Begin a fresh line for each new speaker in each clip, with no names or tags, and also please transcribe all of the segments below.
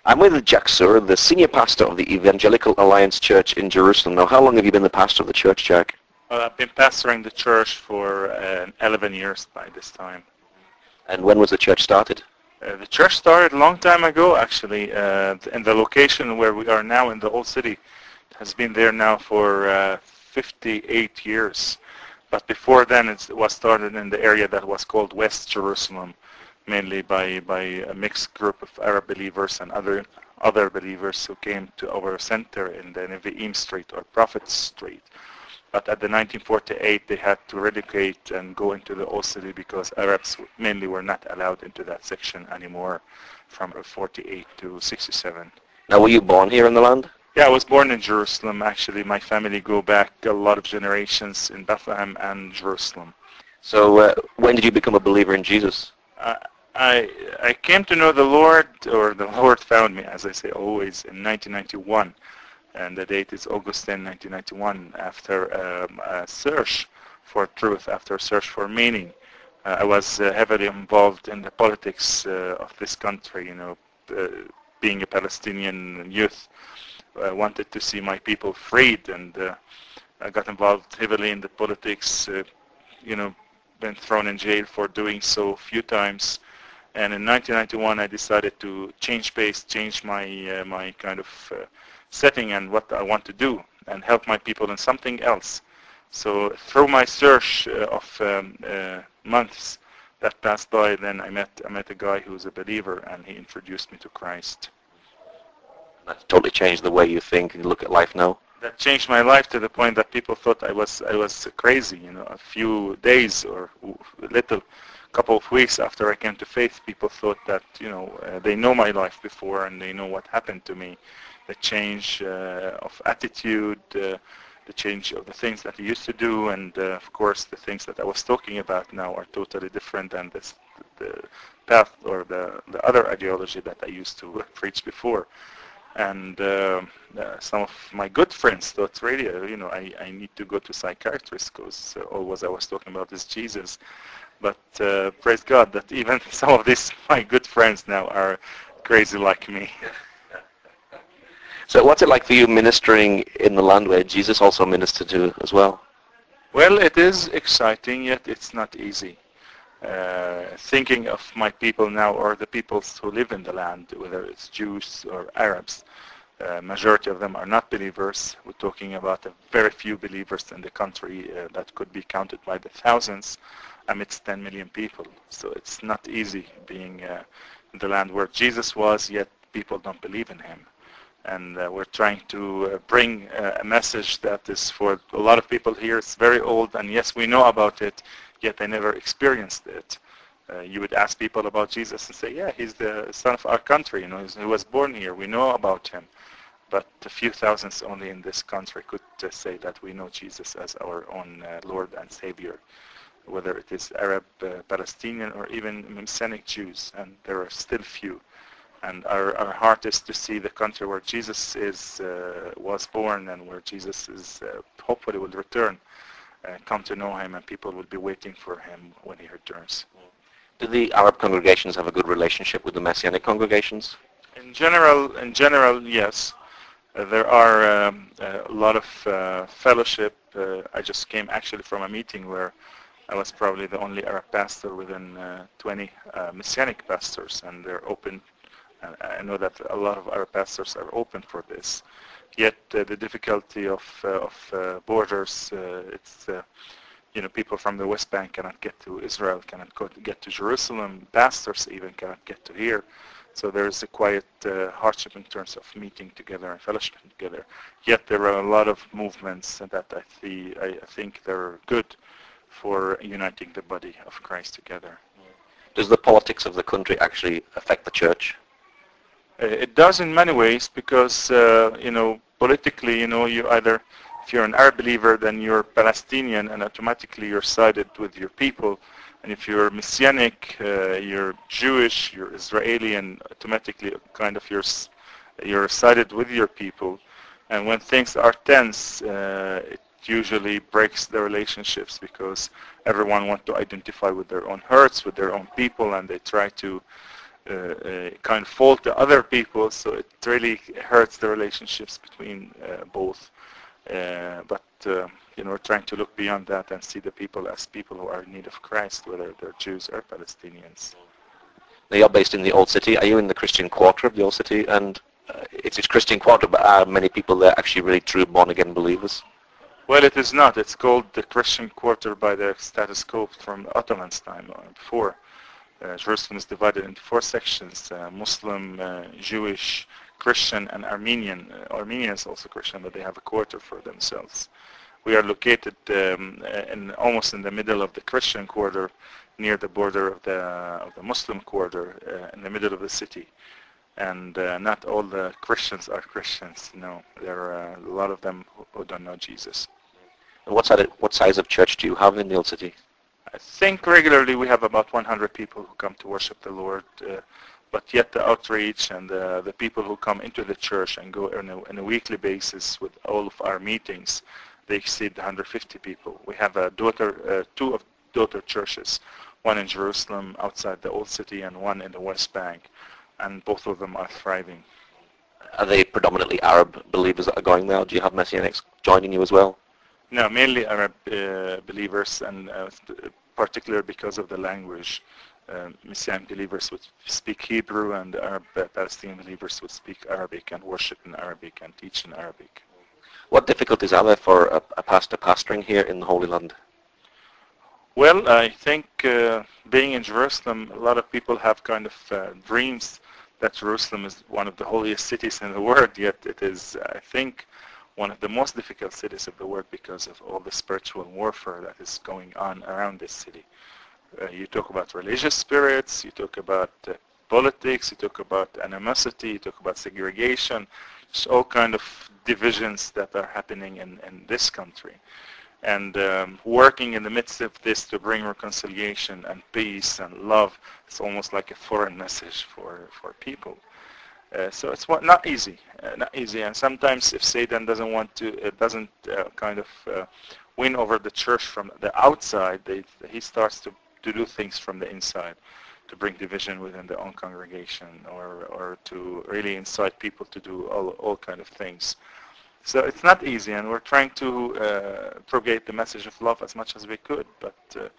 I'm with Jack Sura, the senior pastor of the Evangelical Alliance Church in Jerusalem. Now, how long have you been the pastor of the church, Jack?
Well, I've been pastoring the church for 11 years by this time.
And when was the church started?
The church started a long time ago, actually, in the location where we are now in the old city. It has been there now for 58 years. But before then, it was started in the area that was called West Jerusalem, mainly by a mixed group of Arab believers and other believers who came to our center in the Nevi'im Street or Prophet Street. But at the 1948, they had to relocate and go into the old city because Arabs mainly were not allowed into that section anymore from 48 to 67.
Now, were you born here in the land?
Yeah, I was born in Jerusalem. Actually, my family go back a lot of generations in Bethlehem and Jerusalem.
So when did you become a believer in Jesus?
I came to know the Lord, or the Lord found me, as I say always, in 1991. And the date is August 10, 1991, after a search for truth, after a search for meaning. I was heavily involved in the politics of this country, being a Palestinian youth. I wanted to see my people freed, and I got involved heavily in the politics, been thrown in jail for doing so a few times. And in 1991, I decided to change pace, change my kind of setting and what I want to do, and help my people in something else. So through my search of months that passed by, then I met a guy who's a believer, and he introduced me to Christ.
That totally changed the way you think and look at life now?
That changed my life to the point that people thought I was crazy. A few days or couple of weeks after I came to faith, people thought that they know my life before and they know what happened to me. The change of attitude, the change of the things that I used to do, and of course the things that I was talking about now are totally different than the path or the other ideology that I used to preach before. And some of my good friends thought, really, I need to go to psychiatrist because always I was talking about is Jesus. But praise God that even some of these my good friends now are crazy like me.
So what's it like for you ministering in the land where Jesus also ministered to as well?
Well, it is exciting, yet it's not easy. Thinking of my people now, or the peoples who live in the land, whether it's Jews or Arabs, majority of them are not believers. We're talking about a very few believers in the country that could be counted by the thousands amidst 10 million people. So it's not easy being in the land where Jesus was, yet people don't believe in him. And we're trying to bring a message that is for a lot of people here. It's very old, and yes, we know about it, yet they never experienced it. You would ask people about Jesus and say, yeah, he's the son of our country, he was born here, we know about him. But a few thousands only in this country could say that we know Jesus as our own Lord and Savior, whether it is Arab, Palestinian, or even Messianic Jews, and there are still few. And our heart is to see the country where Jesus was born and where Jesus is hopefully will return, come to know him, and people will be waiting for him when he returns.
Do the Arab congregations have a good relationship with the Messianic congregations?
In general, yes. There are a lot of fellowship. I just came actually from a meeting where I was probably the only Arab pastor within 20 Messianic pastors, and they're open. I know that a lot of our pastors are open for this. Yet the difficulty of borders, it's people from the West Bank cannot get to Israel, cannot get to Jerusalem. Pastors even cannot get to here. So there is a quiet hardship in terms of meeting together and fellowship together. Yet there are a lot of movements that I think they're good for uniting the body of Christ together.
Does the politics of the country actually affect the church?
It does in many ways because, politically, you either, if you're an Arab believer, then you're Palestinian and automatically you're sided with your people. And if you're Messianic, you're Jewish, you're Israeli, and automatically kind of you're sided with your people. And when things are tense, it usually breaks the relationships because everyone wants to identify with their own hurts, with their own people, and they try to kind of fault to other people, so it really hurts the relationships between both. But we're trying to look beyond that and see the people as people who are in need of Christ, whether they're Jews or Palestinians.
Now you're based in the Old City. Are you in the Christian quarter of the Old City? And it's a Christian quarter, but are many people there actually really true born-again believers?
Well, it is not. It's called the Christian quarter by the status quo from Ottoman's time before. Jerusalem is divided into 4 sections: Muslim, Jewish, Christian, and Armenian. Armenia is also Christian, but they have a quarter for themselves. We are located almost in the middle of the Christian quarter, near the border of the Muslim quarter, in the middle of the city. And not all the Christians are Christians. No, there are a lot of them who don't know Jesus.
And what size of church do you have in the Old City?
I think regularly we have about 100 people who come to worship the Lord, but yet the outreach and the people who come into the church and go on a weekly basis with all of our meetings, they exceed 150 people. We have two daughter churches, one in Jerusalem outside the Old City and one in the West Bank, and both of them are thriving.
Are they predominantly Arab believers that are going there? Do you have Messianics joining you as well?
No, mainly Arab believers, and particularly because of the language. Messianic believers would speak Hebrew, and Arab Palestinian believers would speak Arabic and worship in Arabic and teach in Arabic.
What difficulties are there for a pastor pastoring here in the Holy Land?
Well, I think being in Jerusalem, a lot of people have kind of dreams that Jerusalem is one of the holiest cities in the world, yet it is, I think, one of the most difficult cities of the world because of all the spiritual warfare that is going on around this city. You talk about religious spirits, you talk about politics, you talk about animosity, you talk about segregation, just all kind of divisions that are happening in this country. And working in the midst of this to bring reconciliation and peace and love, it's almost like a foreign message for people. So it's not easy, and sometimes if Satan doesn't want to, win over the church from the outside, he starts to do things from the inside, to bring division within their own congregation, or to really incite people to do all kind of things. So it's not easy, and we're trying to propagate the message of love as much as we could, but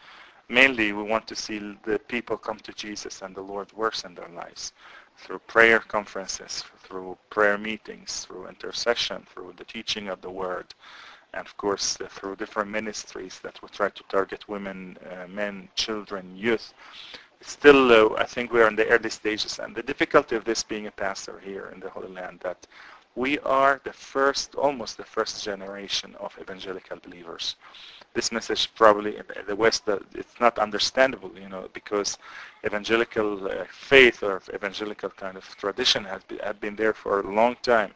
mainly we want to see the people come to Jesus and the Lord works in their lives through prayer conferences, through prayer meetings, through intercession, through the teaching of the Word, and of course through different ministries that will try to target women, men, children, youth. Still, I think we are in the early stages, and the difficulty of this being a pastor here in the Holy Land, that we are almost the first generation of evangelical believers. This message probably in the West, it's not understandable, because evangelical faith or evangelical kind of tradition had been there for a long time,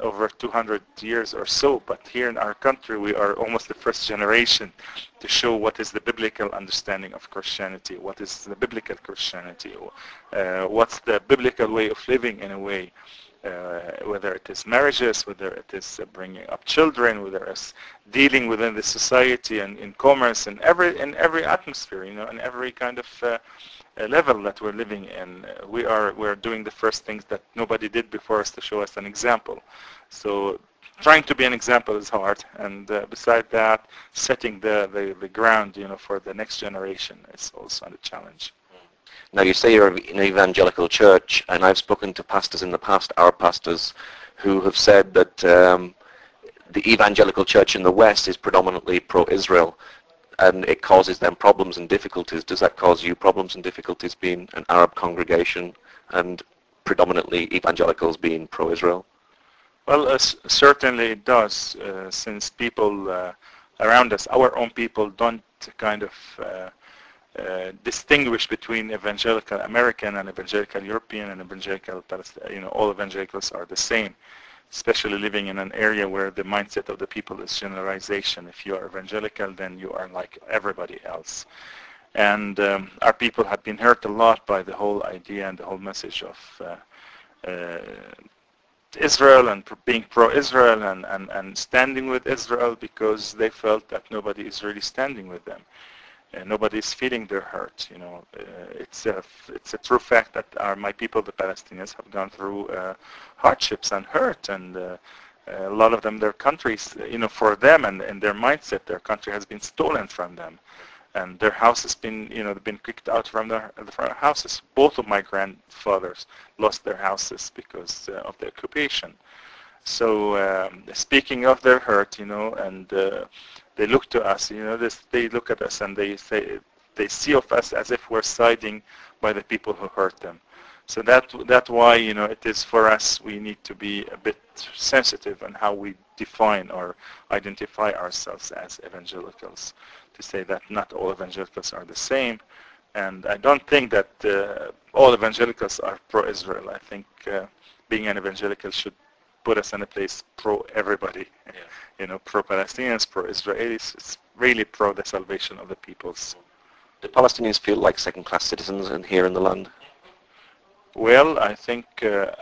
over 200 years or so. But here in our country, we are almost the first generation to show what is the biblical understanding of Christianity, what is the biblical Christianity, what's the biblical way of living in a way. Whether it is marriages, whether it is bringing up children, whether it's dealing within the society and in commerce, in every atmosphere, in every kind of level that we're living in, we're doing the first things that nobody did before us to show us an example. So trying to be an example is hard, and beside that, setting the ground, for the next generation is also a challenge.
Now you say you're an evangelical church, and I've spoken to pastors in the past, our pastors, who have said that the evangelical church in the West is predominantly pro-Israel, and it causes them problems and difficulties. Does that cause you problems and difficulties being an Arab congregation and predominantly evangelicals being pro-Israel?
Well, certainly it does, since people around us, our own people, don't kind of distinguish between evangelical American and evangelical European and evangelical Palestinian. All evangelicals are the same, especially living in an area where the mindset of the people is generalization. If you are evangelical, then you are like everybody else. And our people have been hurt a lot by the whole idea and the whole message of Israel and being pro-Israel and standing with Israel, because they felt that nobody is really standing with them. Nobody's feeling their hurt. It's a true fact that my people, the Palestinians, have gone through hardships and hurt, and a lot of them, their countries, for them and their mindset, their country has been stolen from them, and their house has been, they've been kicked out from their houses. Both of my grandfathers lost their houses because of the occupation. So speaking of their hurt, and they look to us, they look at us and they say, they see of us as if we're siding by the people who hurt them. So that's why, it is for us, we need to be a bit sensitive on how we define or identify ourselves as evangelicals, to say that not all evangelicals are the same. And I don't think that all evangelicals are pro-Israel. I think being an evangelical should put us in a place pro-everybody. Yeah. Pro-Palestinians, pro-Israelis. It's really pro the salvation of the peoples.
Do Palestinians feel like second-class citizens here in the land?
Well, I think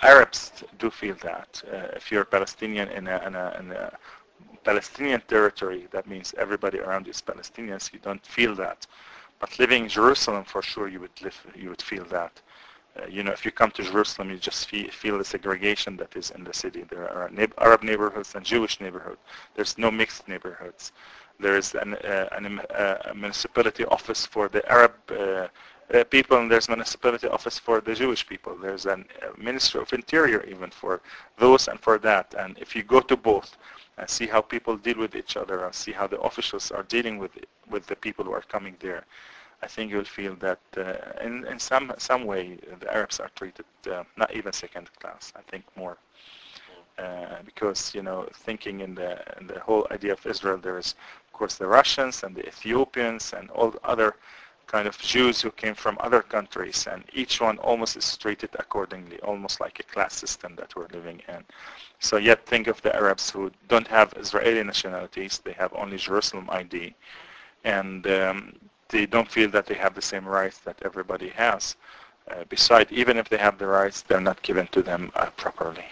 Arabs do feel that. If you're Palestinian in a Palestinian territory, that means everybody around you is Palestinians. You don't feel that. But living in Jerusalem, for sure, you would feel that. If you come to Jerusalem, you just feel the segregation that is in the city. There are Arab neighborhoods and Jewish neighborhoods. There's no mixed neighborhoods. There is a municipality office for the Arab people, and there's a municipality office for the Jewish people. There's a Ministry of Interior even for those and for that. And if you go to both and see how people deal with each other, and see how the officials are dealing with the people who are coming there, I think you'll feel that in some way the Arabs are treated not even second class. I think more because thinking in the whole idea of Israel, there is of course the Russians and the Ethiopians and all the other kind of Jews who came from other countries, and each one almost is treated accordingly, almost like a class system that we're living in. So yet think of the Arabs who don't have Israeli nationalities, they have only Jerusalem ID, and they don't feel that they have the same rights that everybody has. Besides, even if they have the rights, they're not given to them properly.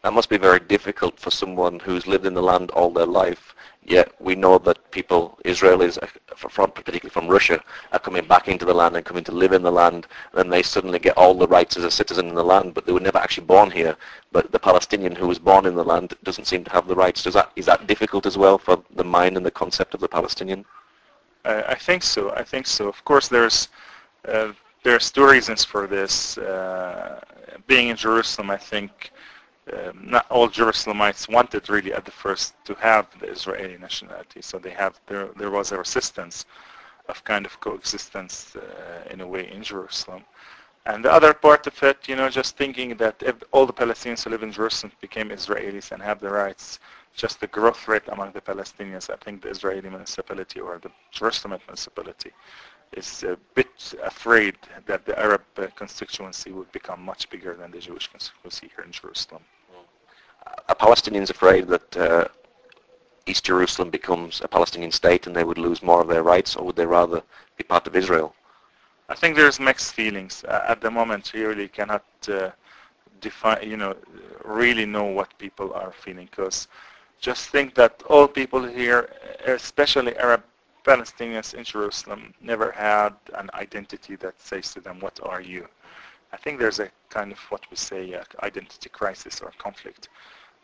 That must be very difficult for someone who's lived in the land all their life, yet we know that people, Israelis, particularly from Russia, are coming back into the land and coming to live in the land, and they suddenly get all the rights as a citizen in the land, but they were never actually born here. But the Palestinian who was born in the land doesn't seem to have the rights. Is that difficult as well for the mind and the concept of the Palestinian?
I think so. I think so. Of course, there's two reasons for this. Being in Jerusalem, I think not all Jerusalemites wanted really at the first to have the Israeli nationality. So there was a resistance of kind of coexistence in a way in Jerusalem. And the other part of it, just thinking that if all the Palestinians who live in Jerusalem became Israelis and have the rights, just the growth rate among the Palestinians, I think the Israeli municipality or the Jerusalem municipality is a bit afraid that the Arab constituency would become much bigger than the Jewish constituency here in Jerusalem.
Are Palestinians afraid that East Jerusalem becomes a Palestinian state and they would lose more of their rights, or would they rather be part of Israel?
I think there's mixed feelings. At the moment, you really cannot define, really know what people are feeling, because just think that all people here, especially Arab Palestinians in Jerusalem, never had an identity that says to them, what are you? I think there's a kind of what we say identity crisis or conflict.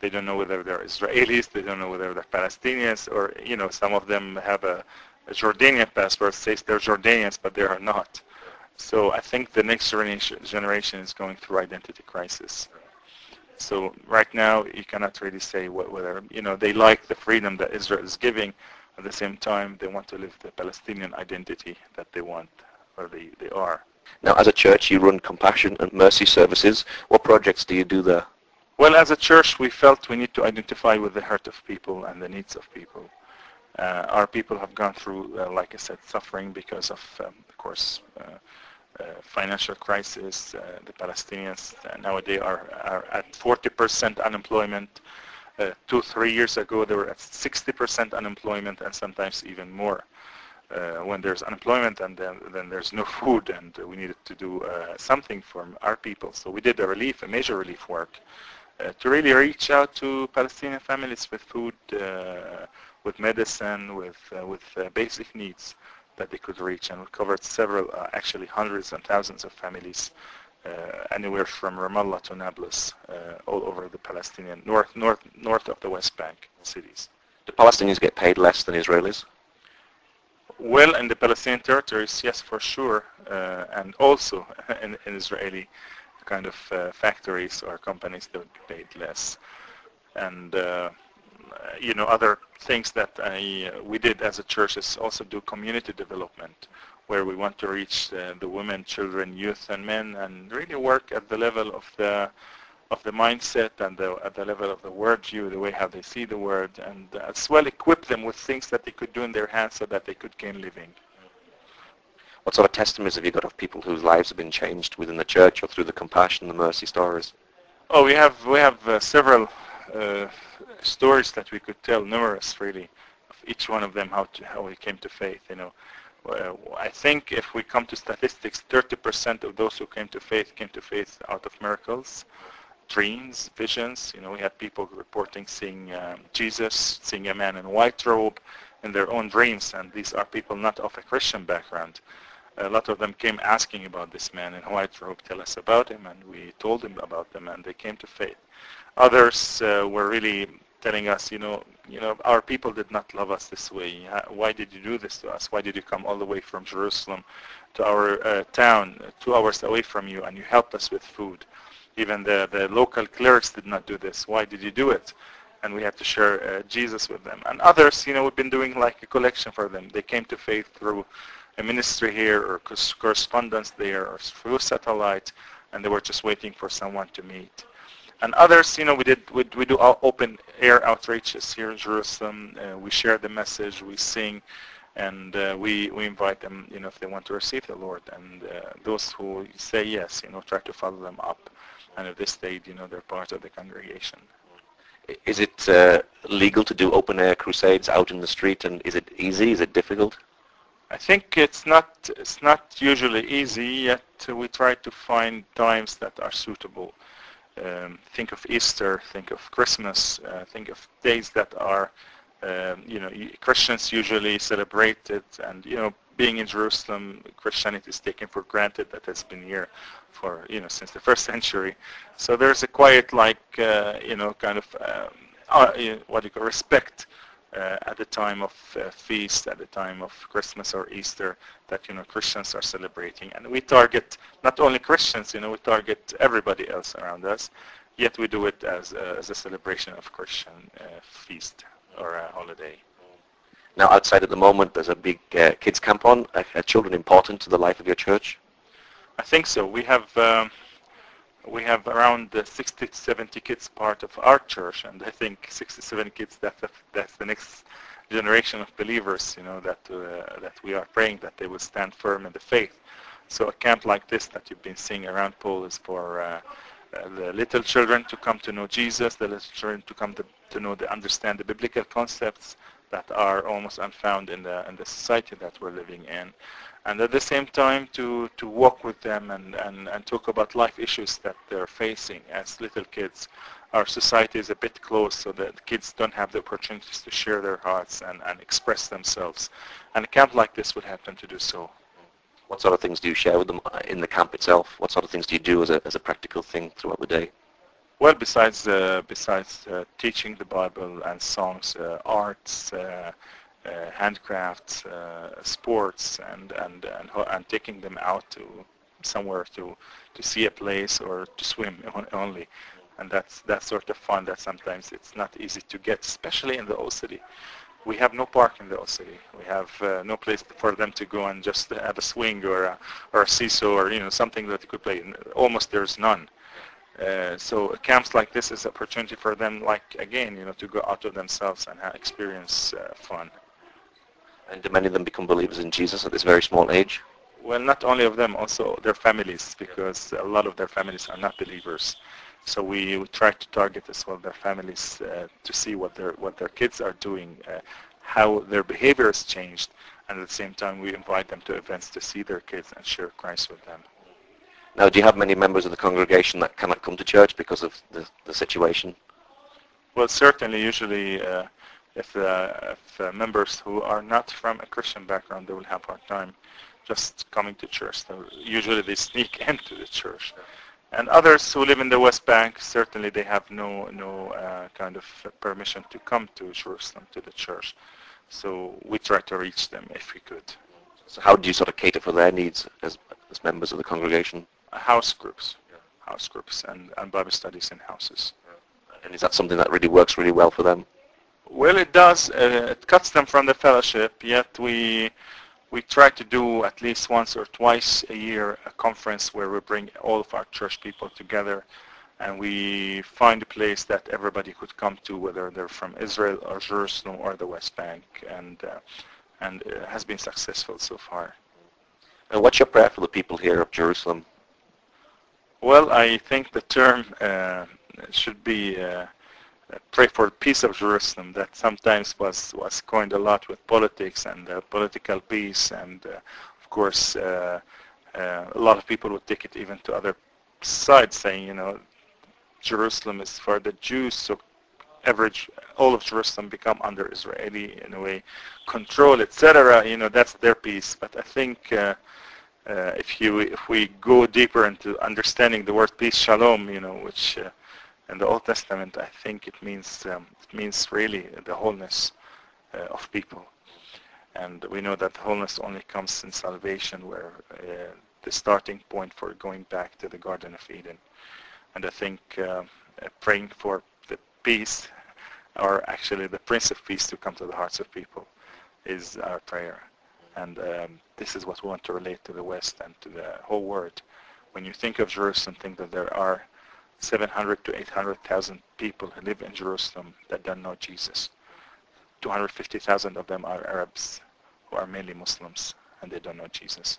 They don't know whether they're Israelis, they don't know whether they're Palestinians, or some of them have a Jordanian passport says they're Jordanians, but they are not. So I think the next generation is going through identity crisis. So right now you cannot really say whether they like the freedom that Israel is giving. At the same time, they want to live the Palestinian identity that they want, or they are.
Now, as a church, you run compassion and mercy services. What projects do you do there?
Well, as a church, we felt we need to identify with the hurt of people and the needs of people. Our people have gone through, like I said, suffering because of course, financial crisis. The Palestinians nowadays are at 40% unemployment. 2-3 years ago, they were at 60% unemployment, and sometimes even more. When there's unemployment, and then there's no food, and we needed to do something for our people. So we did a major relief work to really reach out to Palestinian families with food, with medicine, with basic needs, that they could reach, and we covered several, actually hundreds and thousands of families, anywhere from Ramallah to Nablus, all over the Palestinian north of the West Bank cities.
Do Palestinians get paid less than Israelis?
Well, in the Palestinian territories, yes, for sure, and also in Israeli kind of factories or companies, they would be paid less. And other things that we did as a church is also do community development, where we want to reach the women, children, youth, and men, and really work at the level of the mindset and at the level of the worldview, the way how they see the world, and as well equip them with things that they could do in their hands so that they could gain living.
What sort of testimonies have you got of people whose lives have been changed within the church or through the compassion, the mercy stories?
Oh, we have several stories that we could tell, numerous really, of each one of them how we came to faith. I think if we come to statistics, 30% of those who came to faith out of miracles, dreams, visions. We had people reporting seeing Jesus, seeing a man in a white robe in their own dreams, and these are people not of a Christian background. A lot of them came asking about this man in a white robe, tell us about him, and we told them about them, and they came to faith. Others were really telling us, our people did not love us this way. Why did you do this to us? Why did you come all the way from Jerusalem to our town, 2 hours away from you, and you helped us with food? Even the local clerics did not do this. Why did you do it? And we had to share Jesus with them. And others, we've been doing like a collection for them. They came to faith through a ministry here or correspondence there or through satellite, and they were just waiting for someone to meet. And others, we do open air outreaches here in Jerusalem. We share the message, we sing, and we invite them, if they want to receive the Lord. And those who say yes, try to follow them up. And if they stayed, they're part of the congregation.
Is it legal to do open air crusades out in the street, and is it easy? Is it difficult?
I think it's not usually easy, yet we try to find times that are suitable. Think of Easter, think of Christmas, think of days that are, Christians usually celebrate it, and being in Jerusalem, Christianity is taken for granted. That has been here for since the first century. So there's a quiet kind of respect at the time of feast, at the time of Christmas or Easter, that Christians are celebrating, and we target not only Christians, we target everybody else around us. Yet we do it as a celebration of Christian feast or a holiday.
Now, outside at the moment, there's a big kids camp on. Are children important to the life of your church?
I think so. We have around 60 to 70 kids part of our church, and I think 67 kids. That's the next generation of believers. That we are praying that they will stand firm in the faith. So a camp like this that you've been seeing around Paul is for the little children to come to know Jesus, the little children to come to understand the biblical concepts that are almost unfound in the society that we're living in, and at the same time to walk with them and talk about life issues that they're facing as little kids. Our society is a bit closed, so that kids don't have the opportunities to share their hearts and express themselves, and a camp like this would help them to do so.
What sort of things do you share with them in the camp itself? What sort of things do you do as a practical thing throughout the day?
Well, besides teaching the Bible and songs, arts, handcrafts, sports, and taking them out to somewhere to see a place or to swim only, and that's sort of fun that sometimes it's not easy to get, especially in the old city. We have no park in the old city. We have no place for them to go and just have a swing or a seesaw or something that they could play. Almost there's none. So camps like this is an opportunity for them, to go out of themselves and experience fun.
And do many of them become believers in Jesus at this very small age?
Well, not only of them, also their families, because a lot of their families are not believers. So we try to target as well their families to see what their kids are doing, how their behavior has changed, and at the same time we invite them to events to see their kids and share Christ with them.
Now, do you have many members of the congregation that cannot come to church because of the situation?
Well, certainly, usually if members who are not from a Christian background, they will have a hard time just coming to church. So usually they sneak into the church. And others who live in the West Bank, certainly they have no kind of permission to come to Jerusalem, to the church. So we try to reach them if we could.
So how do you sort of cater for their needs as members of the congregation?
House groups, and Bible studies in houses.
And is that something that really works really well for them?
Well, it does. It cuts them from the fellowship, yet we try to do at least once or twice a year a conference where we bring all of our church people together, and we find a place that everybody could come to, whether they're from Israel or Jerusalem or the West Bank, and it has been successful so far.
And what's your prayer for the people here of Jerusalem?
Well, I think the term should be pray for the peace of Jerusalem. That sometimes was coined a lot with politics and political peace, and of course a lot of people would take it even to other sides, saying, Jerusalem is for the Jews, so all of Jerusalem become under Israeli, in a way, control, etc. That's their peace. But I think if we go deeper into understanding the word peace, shalom, which in the Old Testament, I think it means really the wholeness of people. And we know that wholeness only comes in salvation, where the starting point for going back to the Garden of Eden. And I think praying for the peace, or actually the Prince of Peace, to come to the hearts of people is our prayer. And this is what we want to relate to the West and to the whole world. When you think of Jerusalem, think that there are 700 to 800,000 people who live in Jerusalem that don't know Jesus. 250,000 of them are Arabs, who are mainly Muslims, and they don't know Jesus.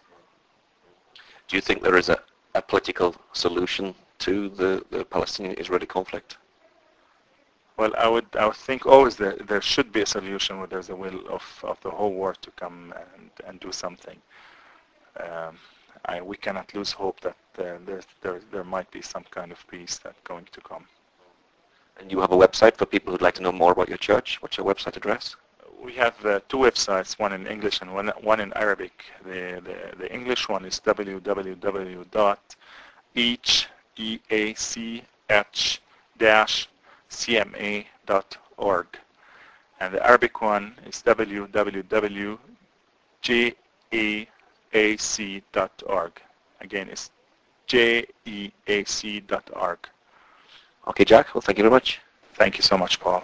Do you think there is a political solution to the Palestinian-Israeli conflict?
Well, I would think always that there should be a solution where there's a will of the whole world to come and do something. We cannot lose hope that there might be some kind of peace that's going to come.
And you have a website for people who'd like to know more about your church. What's your website address?
We have two websites, one in English and one in Arabic. The English one is www.each-cma.org, and the Arabic one is www.jeac.org. Again, it's jeac.org.
Okay, Jack. Well, thank you very much.
Thank you so much, Paul.